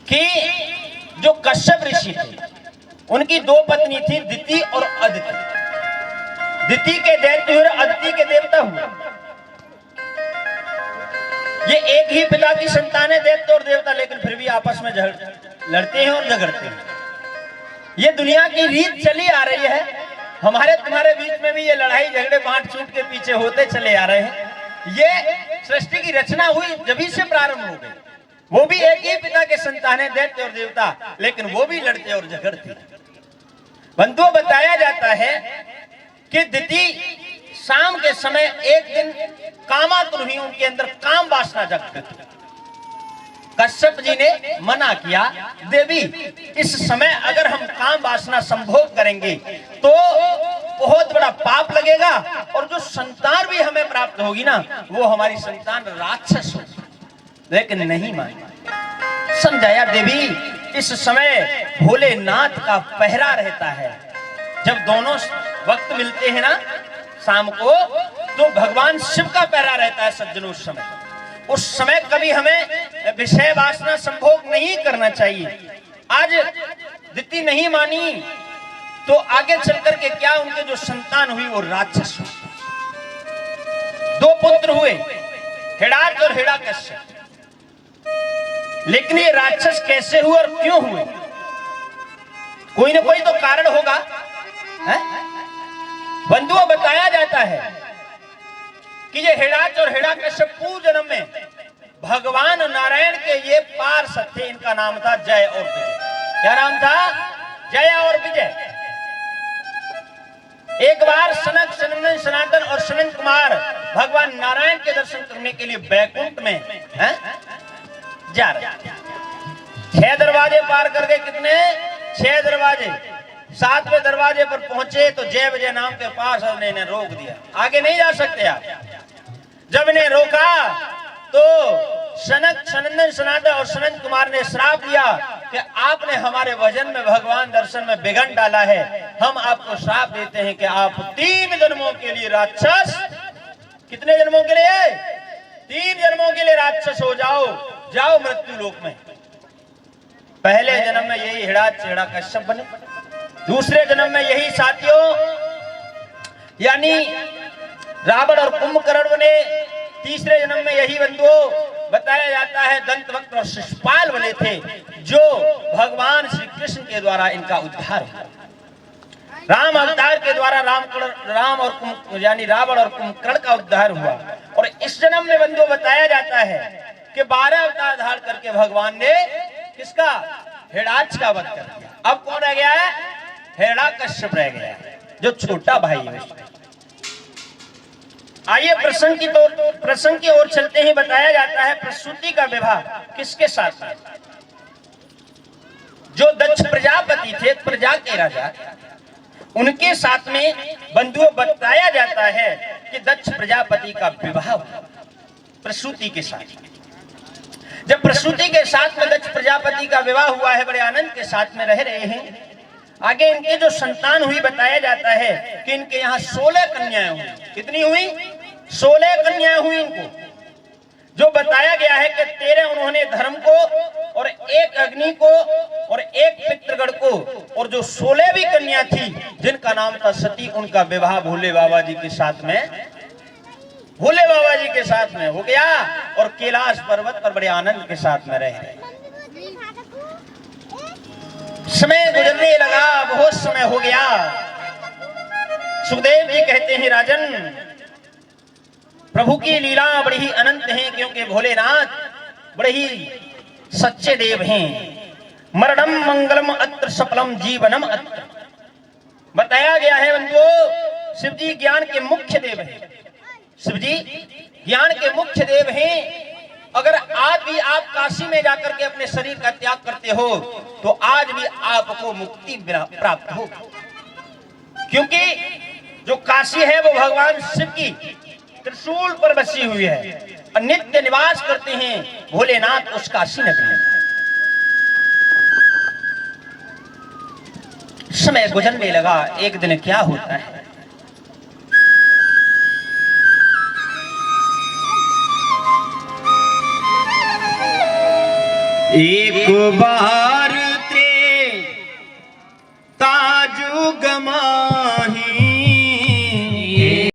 कि जो कश्यप ऋषि थे उनकी दो पत्नी थी, दिति और अदिति। दिति के दैत्य हुए, अदिति के देवता हुए। ये एक ही पिता की संतान है, दैत्य और देवता, लेकिन फिर भी आपस में लड़ते हैं और झगड़ते हैं। ये दुनिया की रीत चली आ रही है। हमारे तुम्हारे बीच में भी ये लड़ाई झगड़े बांट छूट के पीछे होते चले आ रहे हैं। ये सृष्टि की रचना हुई जभी से प्रारंभ हो गई। वो भी एक ही पिता के संतान है, दैत्य और देवता, लेकिन वो भी लड़ते और झगड़ते। बंधुओं, बताया जाता है कि दिति शाम के समय एक दिन कामातुर हुई, उनके अंदर काम वासना जग गई। कश्यप जी ने मना किया, देवी इस समय अगर हम काम वासना संभोग करेंगे तो बहुत बड़ा पाप लगेगा, और जो संतान भी हमें प्राप्त होगी ना, वो हमारी संतान राक्षस होगी। लेकिन नहीं मानी। समझाया, देवी इस समय भोलेनाथ का पहरा रहता है। जब दोनों वक्त मिलते हैं ना शाम को, तो भगवान शिव का पहरा रहता है सज्जनों। उस समय कभी हमें विषय वासना संभोग नहीं करना चाहिए। आज दिति नहीं मानी तो आगे चलकर के क्या, उनके जो संतान हुई वो राक्षस हुई। दो पुत्र हुए, हिडाच और हिरण्यकश्यप। लेकिन ये राक्षस कैसे हुए और क्यों हुए? कोई ना कोई तो कारण होगा। बंधुओं, बताया जाता है कि ये हिडाच और हिरण्यकश्यप पूर्व जन्म में भगवान नारायण के ये पार्षद थे। इनका नाम था जय और विजय। क्या नाम था? जय और विजय। एक बार सनक, सनंदन, सनातन और सनंद कुमार भगवान नारायण के दर्शन करने के लिए बैकुंठ में जा रहे। 6 दरवाजे पार कर गए। कितने? 6 दरवाजे। 7वें दरवाजे पर पहुंचे तो जय विजय नाम के पार्षद ने इन्हें रोक दिया, आगे नहीं जा सकते आप। जब इन्हें रोका तो सनक, सनंदन, सनातन और सनंद कुमार ने श्राप दिया कि आपने हमारे भजन में, भगवान दर्शन में विघ्न डाला है। हम आपको श्राप देते हैं कि आप 3 जन्मों के लिए राक्षस, कितने जन्मों के लिए? 3 जन्मों के लिए राक्षस हो जाओ, जाओ मृत्यु लोक में। पहले जन्म में यही हिडाच हिरण्यकश्यप बने, दूसरे जन्म में यही साथियों यानी रावण और कुंभकर्ण बने, तीसरे जन्म में यही बंधुओं बताया जाता है दंतवक्र और शिशुपाल बने थे, जो भगवान श्री कृष्ण के द्वारा इनका उद्धार हुआ। राम अवतार के द्वारा राम और यानी रावण और कुंभकर्ण का उद्धार हुआ। और इस जन्म में बंधुओं बताया जाता है कि 12 अवतार धारण करके भगवान ने किसका? हिडाच का वध कर दिया। अब कौन रह गया है? हिरण्यकश्यप रह गया है, जो छोटा भाई है। आइए प्रसंग की ओर चलते ही बताया जाता है प्रसूति का विवाह किसके साथ? जो दक्ष प्रजापति थे, प्रजा के राजा, उनके साथ में बंधुओं बताया जाता है कि दक्ष प्रजापति का विवाह प्रसूति के साथ। जब प्रसूति के साथ में दक्ष प्रजापति का विवाह हुआ है, बड़े आनंद के साथ में रह रहे हैं। आगे इनके जो संतान हुई बताया जाता है कि इनके यहाँ 16 कन्याएं हुई। कितनी हुई? 16 कन्याएं हुई इनको। जो बताया गया है कि 13 उन्होंने धर्म को, और 1 अग्नि को, और 1 पितृगण को, और जो 16 भी कन्या थी जिनका नाम था सती, उनका विवाह भोले बाबा जी के साथ में, भोले बाबा जी के साथ में हो गया। और कैलाश पर्वत पर बड़े आनंद के साथ में रहे। समय गुजरने लगा, बहुत समय हो गया। सुखदेव जी कहते हैं, राजन प्रभु की लीला बड़ी ही अनंत है, क्योंकि भोलेनाथ बड़े ही सच्चे देव हैं। मरणम मंगलम अत्र सफलम जीवनम अत्र। बताया गया है बंधुओं, शिव जी ज्ञान के मुख्य देव हैं। शिव जी ज्ञान के मुख्य देव हैं। अगर आज भी आप काशी में जाकर के अपने शरीर का त्याग करते हो तो आज भी आपको मुक्ति प्राप्त हो, क्योंकि जो काशी है वो भगवान शिव की त्रिशूल पर बसी हुई है और नित्य निवास करते हैं भोलेनाथ उस काशी नगरी में। समय गुजरने लगा। एक दिन क्या होता है, एक बार